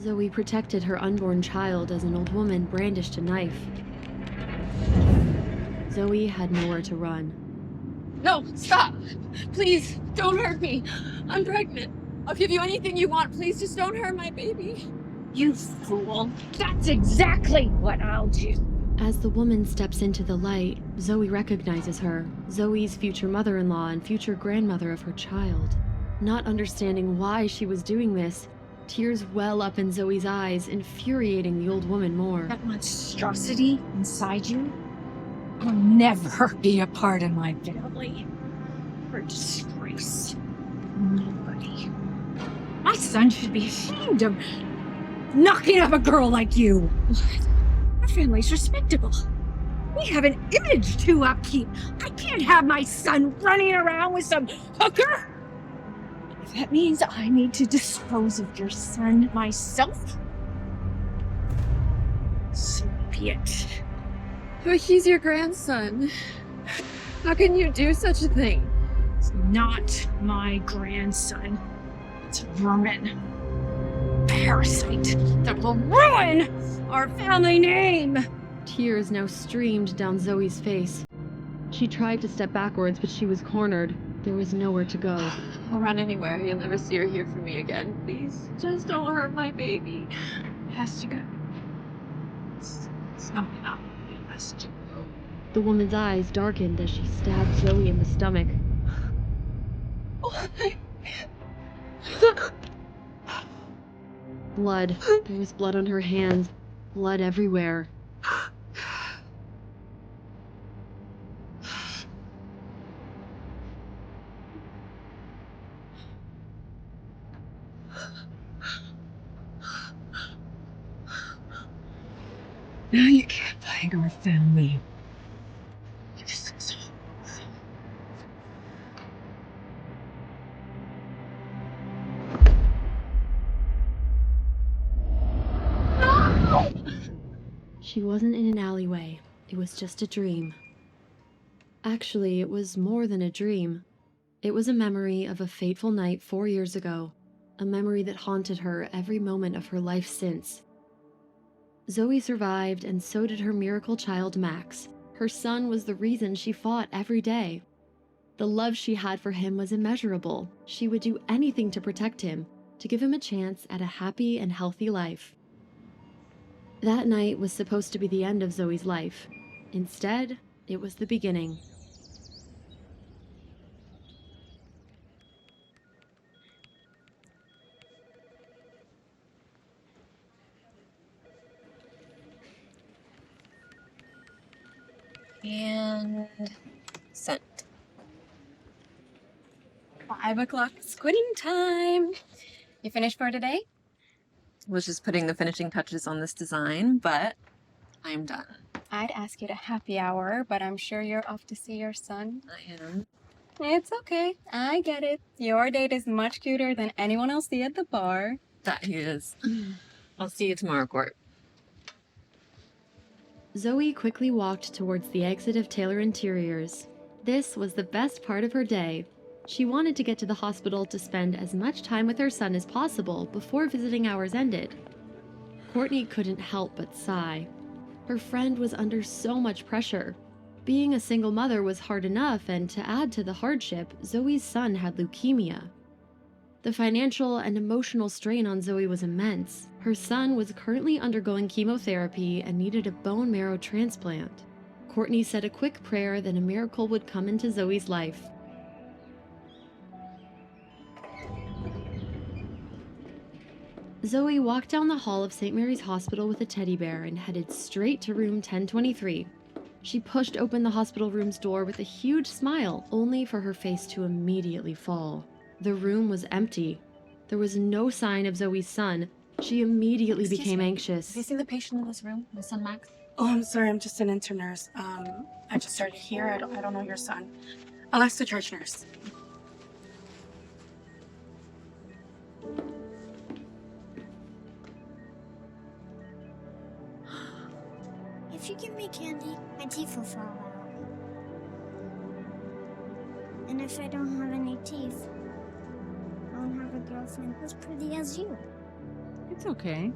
Zoe protected her unborn child as an old woman brandished a knife. Zoe had nowhere to run. No, stop! Please, don't hurt me. I'm pregnant. I'll give you anything you want. Please just don't hurt my baby. You fool! That's exactly what I'll do! As the woman steps into the light, Zoe recognizes her, Zoe's future mother-in-law and future grandmother of her child. Not understanding why she was doing this, tears well up in Zoe's eyes, infuriating the old woman more. That monstrosity inside you will never be a part of my family. You're a disgrace. Nobody. My son should be ashamed of knocking up a girl like you. Our family's respectable. We have an image to upkeep. I can't have my son running around with some hooker. If that means I need to dispose of your son myself, so be it. But he's your grandson. How can you do such a thing? It's not my grandson. It's a vermin. Parasite that will ruin our family name. Tears now streamed down Zoe's face. She tried to step backwards, but she was cornered. There was nowhere to go. I'll run anywhere. You'll never see or hear from me again. Please, just don't hurt my baby. It has to go. It's not enough. It has to go. The woman's eyes darkened as she stabbed Zoe in the stomach. Blood. There was blood on her hands. Blood everywhere. Now you can't find our family. She wasn't in an alleyway. It was just a dream. Actually, it was more than a dream. It was a memory of a fateful night 4 years ago, a memory that haunted her every moment of her life since. Zoe survived, and so did her miracle child, Max. Her son was the reason she fought every day. The love she had for him was immeasurable. She would do anything to protect him, to give him a chance at a happy and healthy life. That night was supposed to be the end of Zoe's life. Instead, it was the beginning. And sent. 5 o'clock is quitting time. You finished for today? Was just putting the finishing touches on this design, but I'm done. I'd ask you to happy hour, but I'm sure you're off to see your son. I am. It's okay. I get it. Your date is much cuter than anyone else see at the bar. That he is. I'll see you tomorrow, Court. Zoe quickly walked towards the exit of Taylor Interiors. This was the best part of her day. She wanted to get to the hospital to spend as much time with her son as possible before visiting hours ended. Courtney couldn't help but sigh. Her friend was under so much pressure. Being a single mother was hard enough, and to add to the hardship, Zoe's son had leukemia. The financial and emotional strain on Zoe was immense. Her son was currently undergoing chemotherapy and needed a bone marrow transplant. Courtney said a quick prayer that a miracle would come into Zoe's life. Zoe walked down the hall of St. Mary's Hospital with a teddy bear and headed straight to room 1023. She pushed open the hospital room's door with a huge smile, only for her face to immediately fall. The room was empty. There was no sign of Zoe's son. She immediately became anxious. Have you seen the patient in this room, my son Max? Oh, I'm sorry. I'm just an intern nurse. I just started here. I don't know your son. I'll ask the charge nurse. If you give me candy, my teeth will fall out. And if I don't have any teeth, I won't have a girlfriend as pretty as you. It's okay.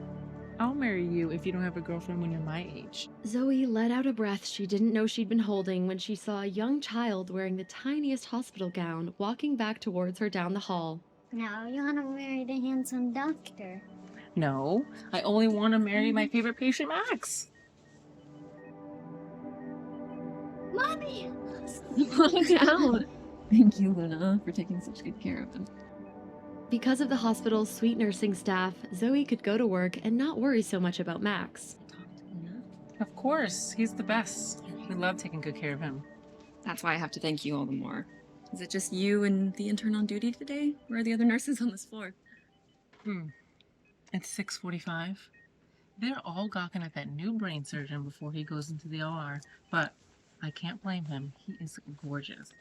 I'll marry you if you don't have a girlfriend when you're my age. Zoe let out a breath she didn't know she'd been holding when she saw a young child wearing the tiniest hospital gown walking back towards her down the hall. Now you want to marry the handsome doctor. No, I only want to marry my favorite patient, Max. Mommy! Calm down. Thank you, Luna, for taking such good care of him. Because of the hospital's sweet nursing staff, Zoe could go to work and not worry so much about Max. Of course, he's the best. We love taking good care of him. That's why I have to thank you all the more. Is it just you and the intern on duty today? Where are the other nurses on this floor? It's 6:45. They're all gawking at that new brain surgeon before he goes into the OR, but I can't blame him. He is gorgeous.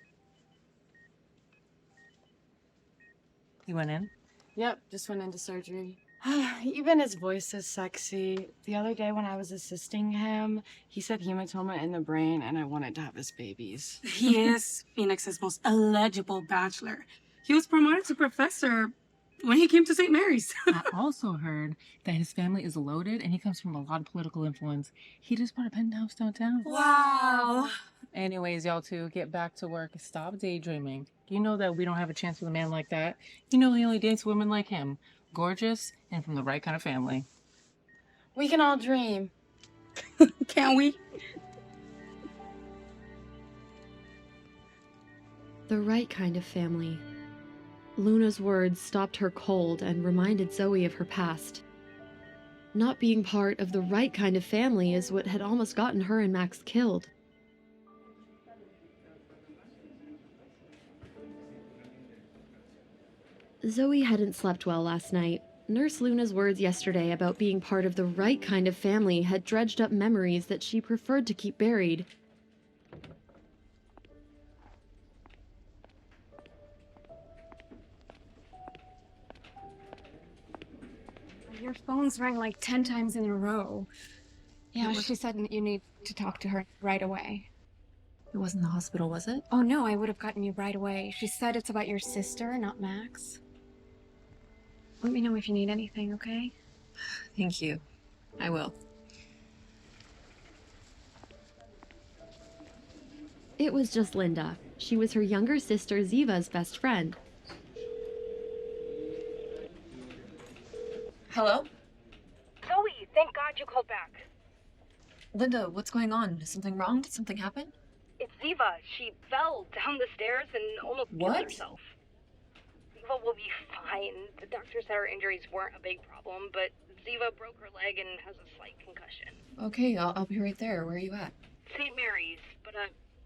You went in? Yep, just went into surgery. Even his voice is sexy. The other day when I was assisting him, he said hematoma in the brain and I wanted to have his babies. He is Phoenix's most eligible bachelor. He was promoted to professor when he came to St. Mary's. I also heard that his family is loaded and he comes from a lot of political influence. He just bought a penthouse downtown. Wow. Anyways, y'all two, get back to work. Stop daydreaming. You know that we don't have a chance with a man like that. You know he only dates women like him. Gorgeous and from the right kind of family. We can all dream. Can we? The right kind of family. Luna's words stopped her cold and reminded Zoe of her past. Not being part of the right kind of family is what had almost gotten her and Max killed. Zoe hadn't slept well last night. Nurse Luna's words yesterday about being part of the right kind of family had dredged up memories that she preferred to keep buried. Your phone's rang like 10 times in a row. Yeah, It was- she said you need to talk to her right away. It wasn't the hospital, was it? Oh no, I would have gotten you right away. She said it's about your sister, not Max. Let me know if you need anything, okay? Thank you. I will. It was just Linda. She was her younger sister Ziva's best friend. Hello? Zoe, thank God you called back. Linda, what's going on? Is something wrong? Did something happen? It's Ziva. She fell down the stairs and almost killed What? herself. Ziva will be fine. The doctor said her injuries weren't a big problem, but Ziva broke her leg and has a slight concussion. Okay, I'll be right there. Where are you at? St. Mary's, but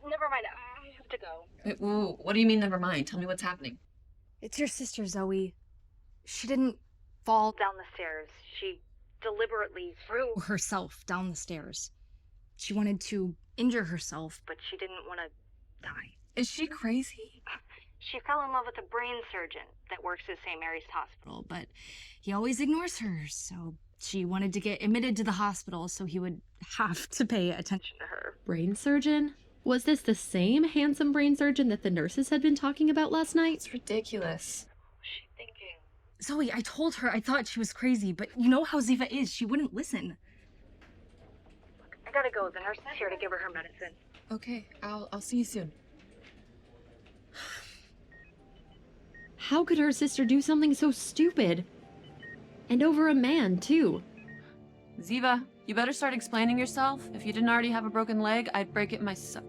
never mind. I have to go. Wait, whoa, what do you mean, never mind? Tell me what's happening. It's your sister, Zoe. She didn't fall Down the stairs. She deliberately threw, herself down the stairs. She wanted to injure herself. but she didn't want to die. Is she crazy? She fell in love with a brain surgeon that works at St. Mary's Hospital. But he always ignores her, so she wanted to get admitted to the hospital so he would have to pay attention to her. Brain surgeon? Was this the same handsome brain surgeon that the nurses had been talking about last night? It's ridiculous. What's she thinking? Zoe, I told her I thought she was crazy, but you know how Ziva is. She wouldn't listen. I gotta go. The nurse is here to give her her medicine. Okay, I'll see you soon. How could her sister do something so stupid? And over a man, too. Ziva, you better start explaining yourself. If you didn't already have a broken leg, I'd break it myself.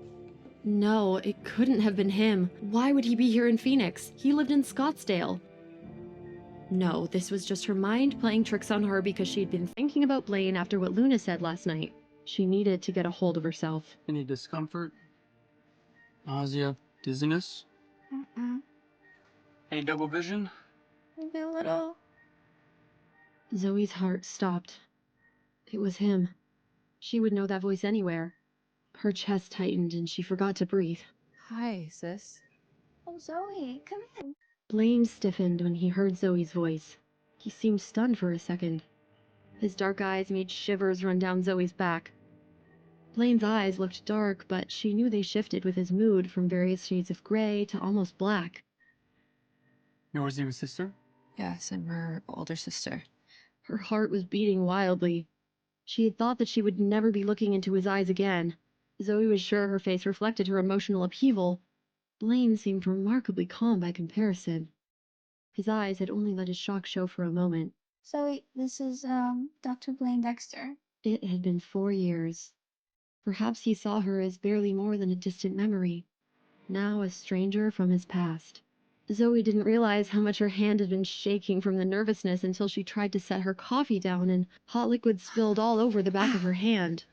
No, it couldn't have been him. Why would he be here in Phoenix? He lived in Scottsdale. No, this was just her mind playing tricks on her because she'd been thinking about Blaine after what Luna said last night. She needed to get a hold of herself. Any discomfort? Nausea? Dizziness? Any double vision? Maybe a little. Zoe's heart stopped. It was him. She would know that voice anywhere. Her chest tightened and she forgot to breathe. Hi, sis. Oh, Zoe, come in. Blaine stiffened when he heard Zoe's voice. He seemed stunned for a second. His dark eyes made shivers run down Zoe's back. Blaine's eyes looked dark, but she knew they shifted with his mood from various shades of gray to almost black. You're Ziva's sister? Yes, I'm her older sister. Her heart was beating wildly. She had thought that she would never be looking into his eyes again. Zoe was sure her face reflected her emotional upheaval. Blaine seemed remarkably calm by comparison. His eyes had only let his shock show for a moment. Zoe, this is, Dr. Blaine Dexter. It had been 4 years. Perhaps he saw her as barely more than a distant memory, now a stranger from his past. Zoe didn't realize how much her hand had been shaking from the nervousness until she tried to set her coffee down and hot liquid spilled all over the back of her hand.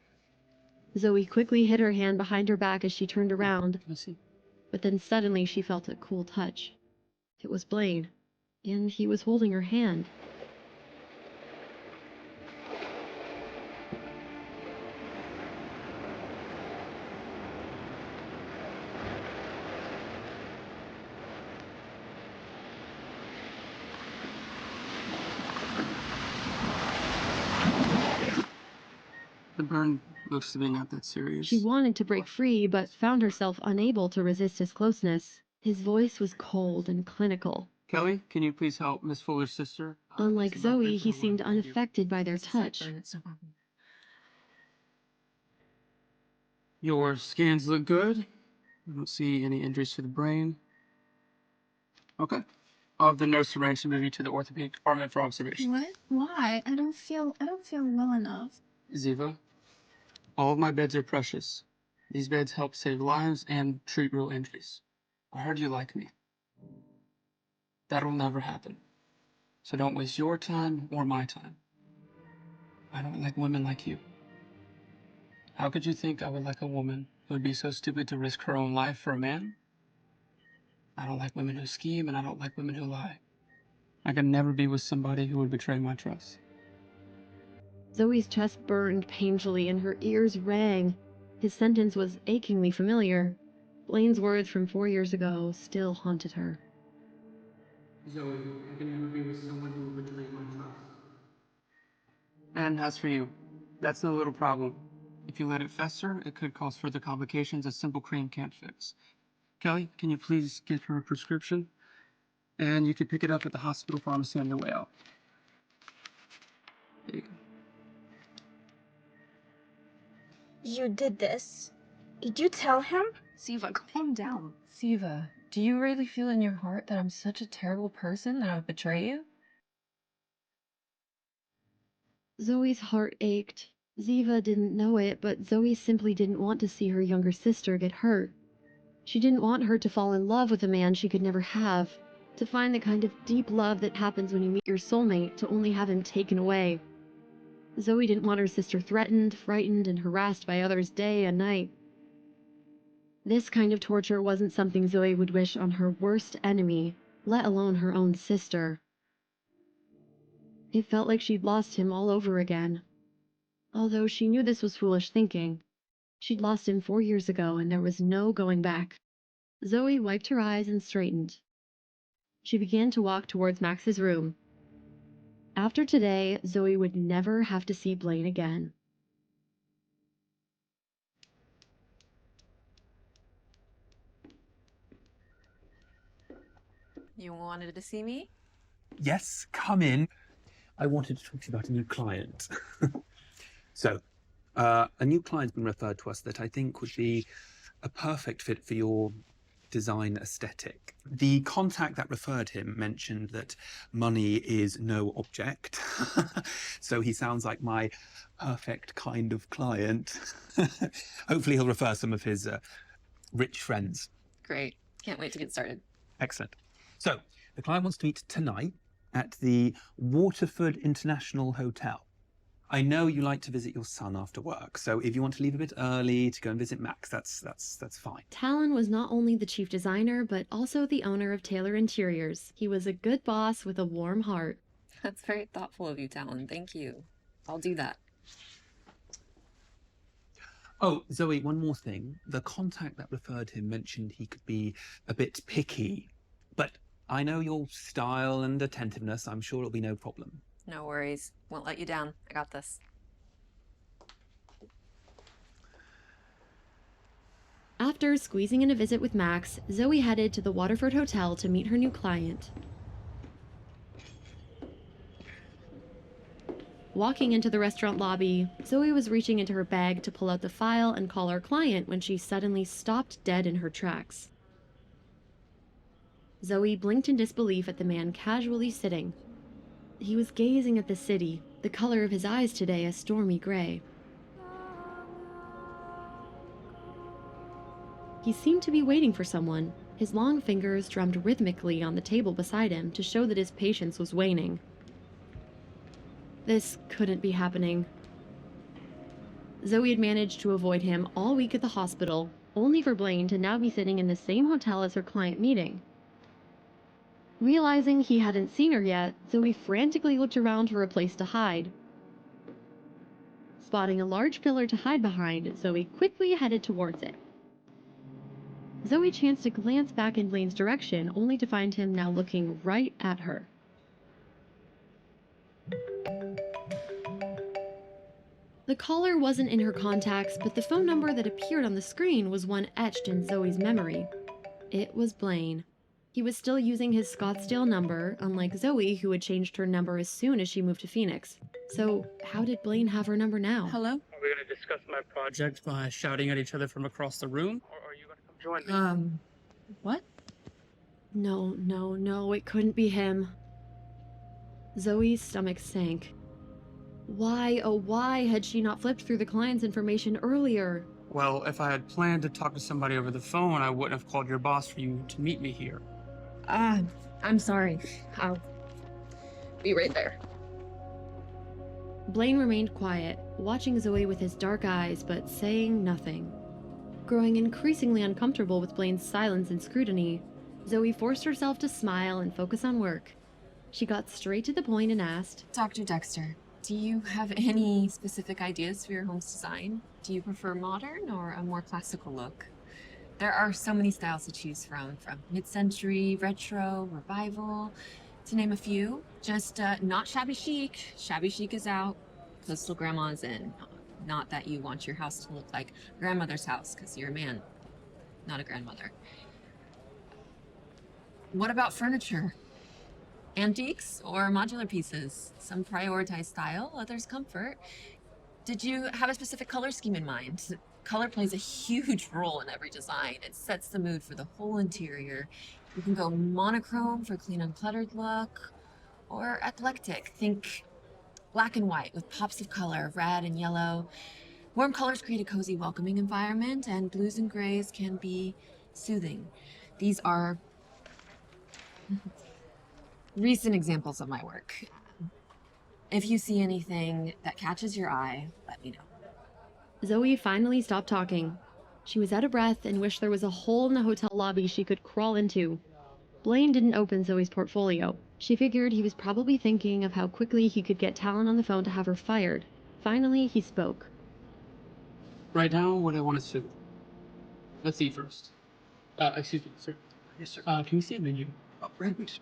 Zoe quickly hid her hand behind her back as she turned around, but then suddenly she felt a cool touch. It was Blaine, and he was holding her hand. The burn looks to be not that serious. She wanted to break free, but found herself unable to resist his closeness. His voice was cold and clinical. Kelly, can you please help Miss Fuller's sister? Unlike Zoe, he seemed unaffected by their touch. Your scans look good. I don't see any injuries to the brain. Okay. I'll have the nurse arrange to move you to the orthopedic department for observation. What? Why? I don't feel well enough. Ziva, all of my beds are precious. These beds help save lives and treat real injuries. I heard you like me. That'll never happen. So don't waste your time or my time. I don't like women like you. How could you think I would like a woman who would be so stupid to risk her own life for a man? I don't like women who scheme, and I don't like women who lie. I could never be with somebody who would betray my trust. Zoe's chest burned painfully and her ears rang. His sentence was achingly familiar. Blaine's words from 4 years ago still haunted her. Zoe, I can never be with someone who will betray my trust. And as for you, that's no little problem. If you let it fester, it could cause further complications a simple cream can't fix. Kelly, can you please get her a prescription? And you could pick it up at the hospital pharmacy on your way out. There you go. You did this. Did you tell him? Siva, calm down. Siva, do you really feel in your heart that I'm such a terrible person that I would betray you? Zoe's heart ached. Ziva didn't know it, but Zoe simply didn't want to see her younger sister get hurt. She didn't want her to fall in love with a man she could never have, to find the kind of deep love that happens when you meet your soulmate, to only have him taken away. Zoe didn't want her sister threatened, frightened, and harassed by others day and night. This kind of torture wasn't something Zoe would wish on her worst enemy, let alone her own sister. It felt like she'd lost him all over again. Although she knew this was foolish thinking. She'd lost him 4 years ago, and there was no going back. Zoe wiped her eyes and straightened. She began to walk towards Max's room. After today, Zoe would never have to see Blaine again. You wanted to see me? Yes, come in. I wanted to talk to you about a new client. So, a new client's been referred to us that I think would be a perfect fit for your design aesthetic. The contact that referred him mentioned that money is no object. So he sounds like my perfect kind of client. Hopefully he'll refer some of his rich friends. Great. Can't wait to get started. Excellent. So, the client wants to meet tonight at the Waterford International Hotel. I know you like to visit your son after work, so if you want to leave a bit early to go and visit Max, that's fine. Talon was not only the chief designer, but also the owner of Taylor Interiors. He was a good boss with a warm heart. That's very thoughtful of you, Talon. Thank you. I'll do that. Oh, Zoe, one more thing. The contact that referred him mentioned he could be a bit picky, but I know your style and attentiveness. I'm sure it'll be no problem. No worries. Won't let you down. I got this. After squeezing in a visit with Max, Zoe headed to the Waterford Hotel to meet her new client. Walking into the restaurant lobby, Zoe was reaching into her bag to pull out the file and call her client when she suddenly stopped dead in her tracks. Zoe blinked in disbelief at the man casually sitting. He was gazing at the city, the color of his eyes today a stormy gray. He seemed to be waiting for someone. His long fingers drummed rhythmically on the table beside him to show that his patience was waning. This couldn't be happening. Zoe had managed to avoid him all week at the hospital, only for Blaine to now be sitting in the same hotel as her client meeting. Realizing he hadn't seen her yet, Zoe frantically looked around for a place to hide. Spotting a large pillar to hide behind, Zoe quickly headed towards it. Zoe chanced to glance back in Blaine's direction, only to find him now looking right at her. The caller wasn't in her contacts, but the phone number that appeared on the screen was one etched in Zoe's memory. It was Blaine. He was still using his Scottsdale number, unlike Zoe, who had changed her number as soon as she moved to Phoenix. So, how did Blaine have her number now? Hello? Are we going to discuss my project by shouting at each other from across the room? Or are you going to come join me? What? No, it couldn't be him. Zoe's stomach sank. Why, oh why, had she not flipped through the client's information earlier? Well, if I had planned to talk to somebody over the phone, I wouldn't have called your boss for you to meet me here. I'm sorry. I'll be right there. Blaine remained quiet, watching Zoe with his dark eyes, but saying nothing. Growing increasingly uncomfortable with Blaine's silence and scrutiny, Zoe forced herself to smile and focus on work. She got straight to the point and asked, Dr. Dexter, do you have any specific ideas for your home's design? Do you prefer modern or a more classical look? There are so many styles to choose from mid-century, retro, revival, to name a few. Just not shabby chic. Shabby chic is out. Coastal grandma is in. Not that you want your house to look like grandmother's house, because you're a man, not a grandmother. What about furniture? Antiques or modular pieces? Some prioritize style, others comfort. Did you have a specific color scheme in mind? Color plays a huge role in every design. It sets the mood for the whole interior. You can go monochrome for a clean, uncluttered look, or eclectic. Think black and white with pops of color, red and yellow. Warm colors create a cozy, welcoming environment, and blues and grays can be soothing. These are recent examples of my work. If you see anything that catches your eye, let me know. Zoe finally stopped talking. She was out of breath and wished there was a hole in the hotel lobby she could crawl into. Blaine didn't open Zoe's portfolio. She figured he was probably thinking of how quickly he could get Talon on the phone to have her fired. Finally, he spoke. Right now, what I want to do. Let's eat first. Excuse me, sir. Yes, sir. Can we see a menu? Oh, right.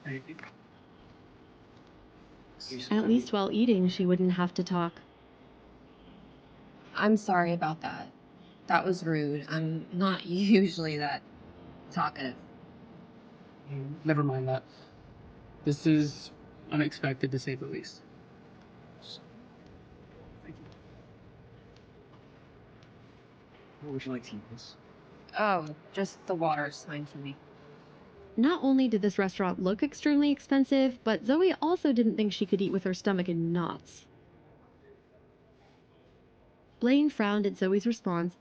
Thank you. At least while eating, she wouldn't have to talk. I'm sorry about that. That was rude. I'm not usually that talkative. Never mind that. This is unexpected, to say the least. Thank you. What would you like to eat this? Oh, just the water's fine for me. Not only did this restaurant look extremely expensive, but Zoe also didn't think she could eat with her stomach in knots. Blaine frowned at Zoe's response.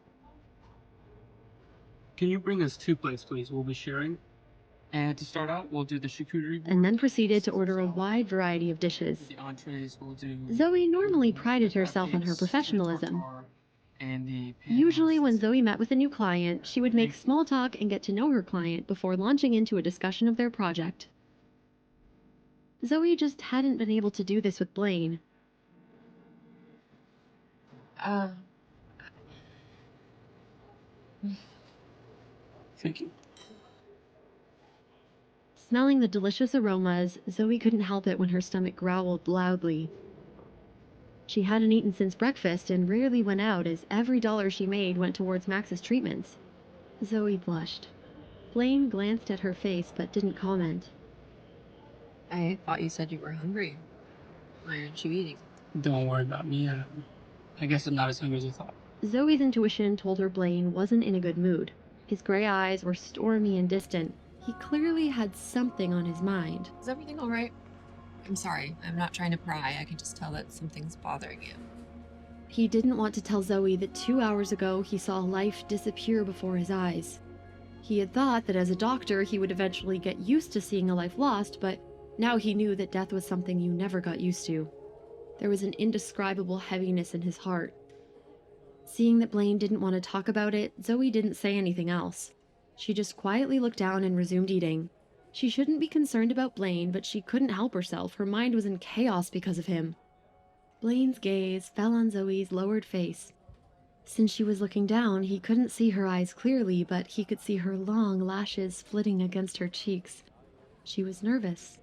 Can you bring us 2 plates, please? We'll be sharing. And to start out, we'll do the charcuterie board. And then proceeded to order a wide variety of dishes. The entrees we'll do. Zoe normally prided herself on her professionalism. And the Usually when Zoe met with a new client, she would make small talk and get to know her client before launching into a discussion of their project. Zoe just hadn't been able to do this with Blaine. Thank you. Smelling the delicious aromas, Zoe couldn't help it when her stomach growled loudly. She hadn't eaten since breakfast and rarely went out, as every dollar she made went towards Max's treatments. Zoe blushed. Blaine glanced at her face but didn't comment. I thought you said you were hungry. Why aren't you eating? Don't worry about me. I guess I'm not as hungry as I thought. Zoe's intuition told her Blaine wasn't in a good mood. His gray eyes were stormy and distant. He clearly had something on his mind. Is everything all right? I'm sorry. I'm not trying to pry. I can just tell that something's bothering you. He didn't want to tell Zoe that 2 hours ago he saw life disappear before his eyes. He had thought that as a doctor he would eventually get used to seeing a life lost, but now he knew that death was something you never got used to. There was an indescribable heaviness in his heart. Seeing that Blaine didn't want to talk about it, Zoe didn't say anything else. She just quietly looked down and resumed eating. She shouldn't be concerned about Blaine, but she couldn't help herself. Her mind was in chaos because of him. Blaine's gaze fell on Zoe's lowered face. Since she was looking down, he couldn't see her eyes clearly, but he could see her long lashes flitting against her cheeks. She was nervous.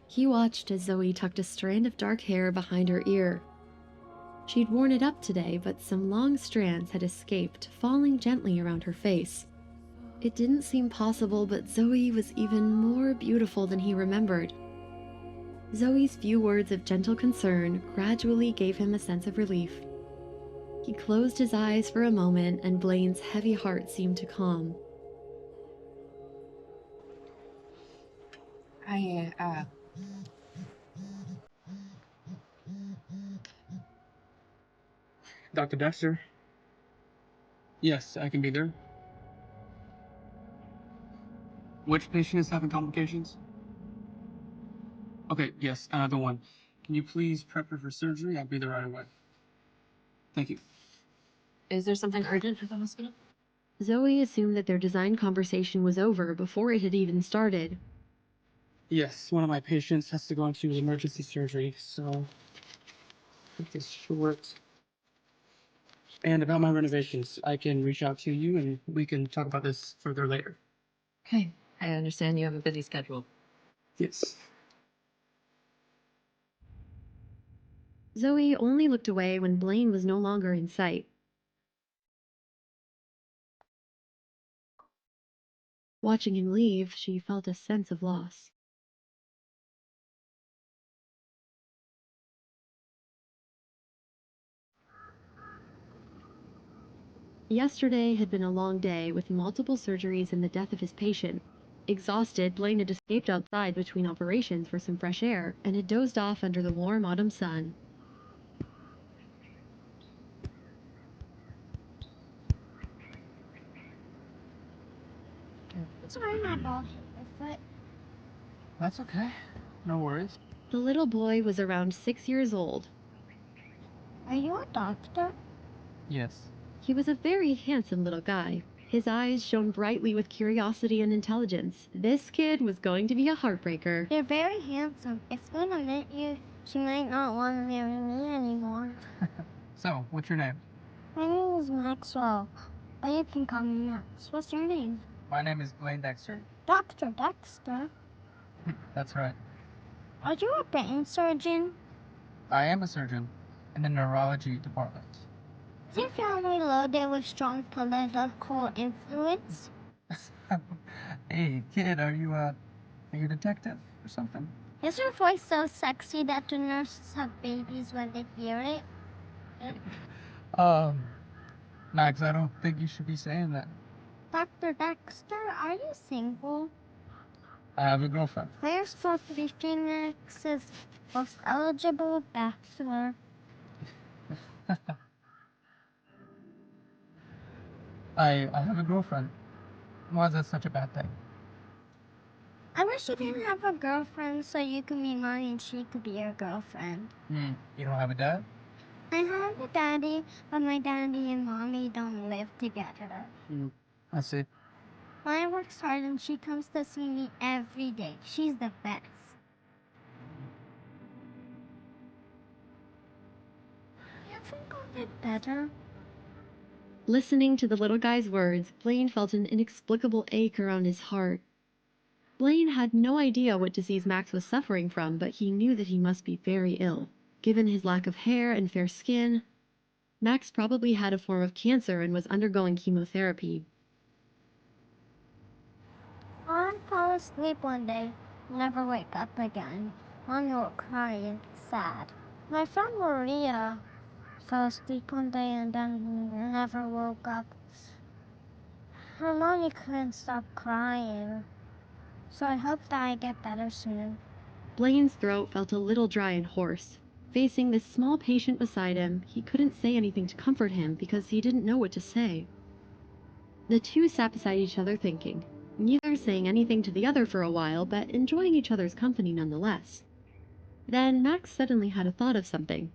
He watched as Zoe tucked a strand of dark hair behind her ear. She'd worn it up today, but some long strands had escaped, falling gently around her face. It didn't seem possible, but Zoe was even more beautiful than he remembered. Zoe's few words of gentle concern gradually gave him a sense of relief. He closed his eyes for a moment, and Blaine's heavy heart seemed to calm. Dr. Dexter? Yes, I can be there. Which patient is having complications? Okay, yes, the one. Can you please prep her for surgery? I'll be there right away. Thank you. Is there something urgent at the hospital? Zoe assumed that their design conversation was over before it had even started. Yes, one of my patients has to go into emergency surgery, so keep this short. And about my renovations, I can reach out to you and we can talk about this further later. Okay. I understand you have a busy schedule. Yes. Zoe only looked away when Blaine was no longer in sight. Watching him leave, she felt a sense of loss. Yesterday had been a long day with multiple surgeries and the death of his patient. Exhausted, Blaine had escaped outside between operations for some fresh air and had dozed off under the warm autumn sun. Sorry, my ball hit my foot. That's okay. No worries. The little boy was around 6 years old. Are you a doctor? Yes. He was a very handsome little guy. His eyes shone brightly with curiosity and intelligence. This kid was going to be a heartbreaker. You're very handsome. If Luna met you, she might not want to marry me anymore. So, what's your name? My name is Maxwell, but you can call me Max. What's your name? My name is Blaine Dexter. Dr. Dexter. That's right. Are you a brain surgeon? I am a surgeon in the neurology department. Is your family loaded with strong political influence? Hey, kid, are you a detective or something? Is your voice so sexy that the nurses have babies when they hear it? Max, I don't think you should be saying that. Dr. Dexter, are you single? I have a girlfriend. We're supposed to be Phoenix's most eligible bachelor. I have a girlfriend. Why is that such a bad thing? I wish you didn't have a girlfriend so you could be mine and she could be your girlfriend. You don't have a dad? I have a daddy, but my daddy and mommy don't live together. I see. Mine works hard and she comes to see me every day. She's the best. You think I'll get better? Listening to the little guy's words, Blaine felt an inexplicable ache around his heart. Blaine had no idea what disease Max was suffering from, but he knew that he must be very ill. Given his lack of hair and fair skin, Max probably had a form of cancer and was undergoing chemotherapy. I'll fall asleep one day, never wake up again. Mom will cry and be sad. My friend Maria fell asleep one day and then never woke up. Her mommy couldn't stop crying, so I hope that I get better soon. Blaine's throat felt a little dry and hoarse. Facing this small patient beside him, he couldn't say anything to comfort him because he didn't know what to say. The two sat beside each other thinking, neither saying anything to the other for a while, but enjoying each other's company nonetheless. Then Max suddenly had a thought of something.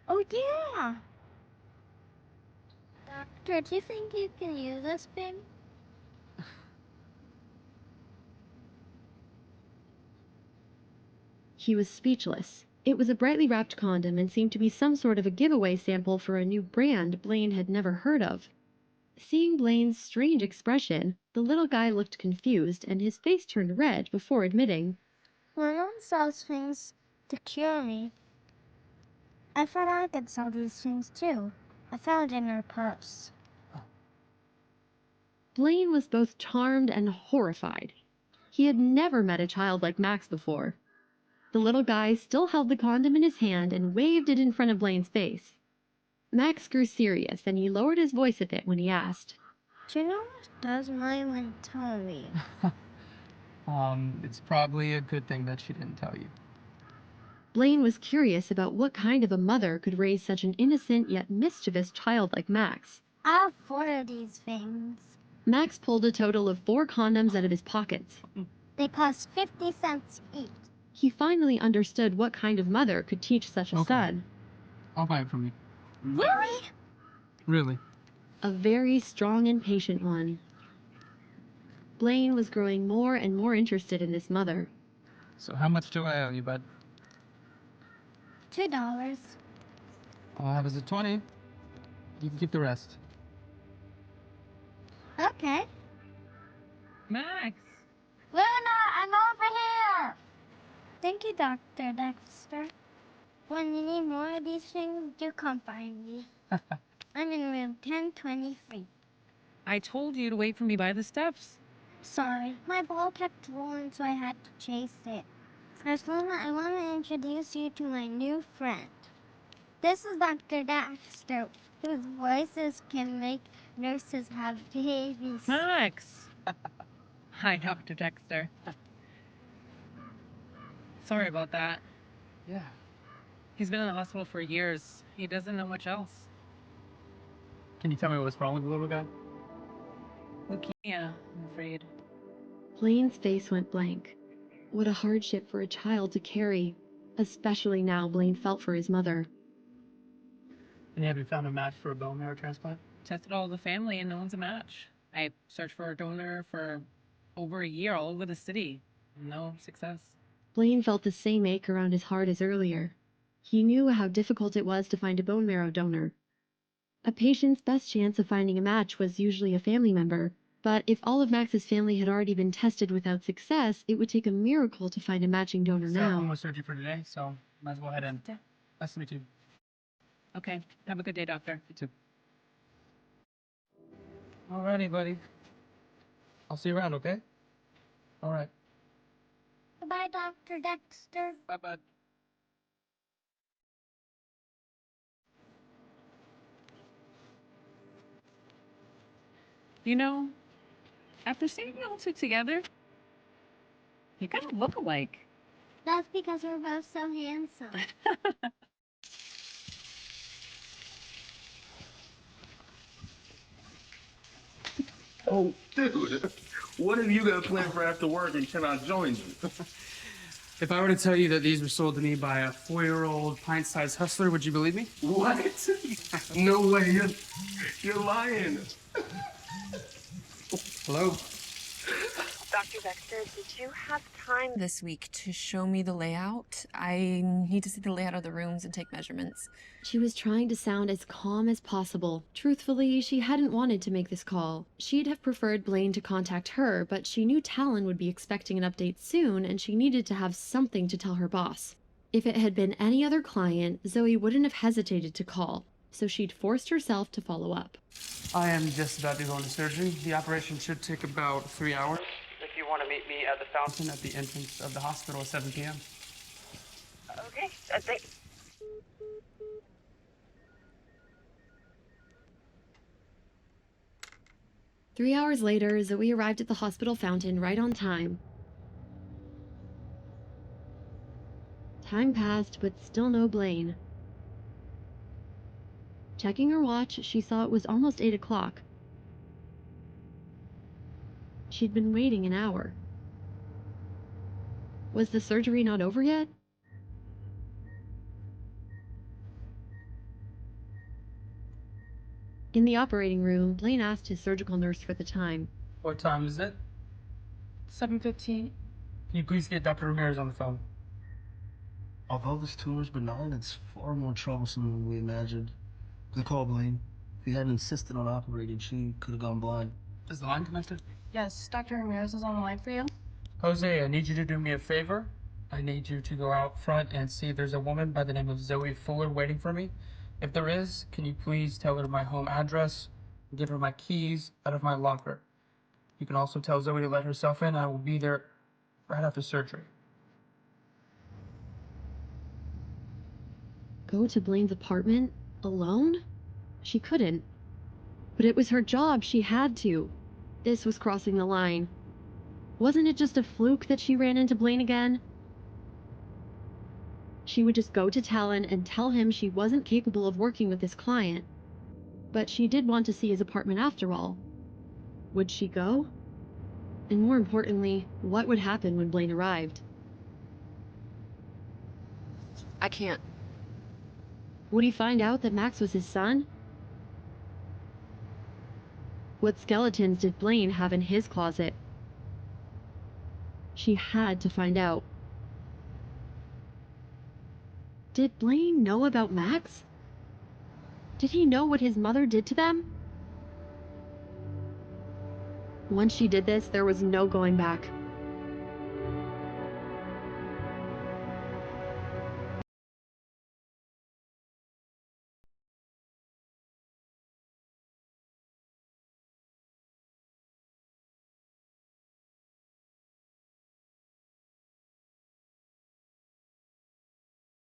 Oh yeah! Doctor, do you think you can use this thing? He was speechless. It was a brightly wrapped condom and seemed to be some sort of a giveaway sample for a new brand Blaine had never heard of. Seeing Blaine's strange expression, the little guy looked confused and his face turned red before admitting, My mom sells things to cure me. I thought I could sell these things too. I found it in her purse. Blaine was both charmed and horrified. He had never met a child like Max before. The little guy still held the condom in his hand and waved it in front of Blaine's face. Max grew serious and he lowered his voice a bit when he asked, Do you know what does my one tell me? It's probably a good thing that she didn't tell you. Blaine was curious about what kind of a mother could raise such an innocent yet mischievous child like Max. I have 4 of these things. Max pulled a total of 4 condoms out of his pockets. They cost 50 cents each. He finally understood what kind of mother could teach such a son. I'll buy it from you. Really? Really? A very strong and patient one. Blaine was growing more and more interested in this mother. So how much do I owe you, bud? $2. I'll have as a 20. You can keep the rest. Okay. Max! Luna, I'm over here! Thank you, Dr. Dexter. When you need more of these things, do come find me. I'm in room 1023. I told you to wait for me by the steps. Sorry, my ball kept rolling, so I had to chase it. First, Luna, I want to introduce you to my new friend. This is Dr. Dexter, whose voices can make nurses have babies. Max! Hi, Dr. Dexter. Sorry about that. Yeah. He's been in the hospital for years. He doesn't know much else. Can you tell me what's wrong with the little guy? Leukemia, I'm afraid. Blaine's face went blank. What a hardship for a child to carry, especially now Blaine felt for his mother. And have you found a match for a bone marrow transplant? Tested all the family and no one's a match. I searched for a donor for over a year all over the city. No success. Blaine felt the same ache around his heart as earlier. He knew how difficult it was to find a bone marrow donor. A patient's best chance of finding a match was usually a family member, but if all of Max's family had already been tested without success, it would take a miracle to find a matching donor So now. almost surgery for today, so might as well head in. Yeah. Nice to meet you. Okay, have a good day, doctor. You too. Alrighty, buddy. I'll see you around, okay? Alright. Bye, Dr. Dexter. Bye, bud. You know, after seeing you all two together, you kind of look alike. That's because we're both so handsome. Oh, dude, what have you got planned for after work and can I join you? If I were to tell you that these were sold to me by a 4-year-old pint-sized hustler, would you believe me? What? No way, you're lying. Hello? Dr. Dexter, did you have time this week to show me the layout? I need to see the layout of the rooms and take measurements. She was trying to sound as calm as possible. Truthfully, she hadn't wanted to make this call. She'd have preferred Blaine to contact her, but she knew Talon would be expecting an update soon, and she needed to have something to tell her boss. If it had been any other client, Zoe wouldn't have hesitated to call, so she'd forced herself to follow up. I am just about to go into surgery. The operation should take about 3 hours. If you want to meet me at the fountain at the entrance of the hospital at 7 p.m. Okay, thanks. 3 hours later, Zoe arrived at the hospital fountain right on time. Time passed, but still no Blaine. Checking her watch, she saw it was almost 8 o'clock. She'd been waiting an hour. Was the surgery not over yet? In the operating room, Blaine asked his surgical nurse for the time. What time is it? 7:15. Can you please get Dr. Ramirez on the phone? Although this tumor is benign, it's far more troublesome than we imagined. Good call, Blaine. If you hadn't insisted on operating, she could have gone blind. Is the line connected? Yes, Dr. Ramirez is on the line for you. Jose, I need you to do me a favor. I need you to go out front and see if there's a woman by the name of Zoe Fuller waiting for me. If there is, can you please tell her my home address and give her my keys out of my locker? You can also tell Zoe to let herself in. I will be there right after surgery. Go to Blaine's apartment? Alone? She couldn't. But it was her job, she had to. This was crossing the line. Wasn't it just a fluke that she ran into Blaine again? She would just go to Talon and tell him she wasn't capable of working with this client. But she did want to see his apartment after all. Would she go? And more importantly, what would happen when Blaine arrived? I can't. Would he find out that Max was his son? What skeletons did Blaine have in his closet? She had to find out. Did Blaine know about Max? Did he know what his mother did to them? Once she did this, there was no going back.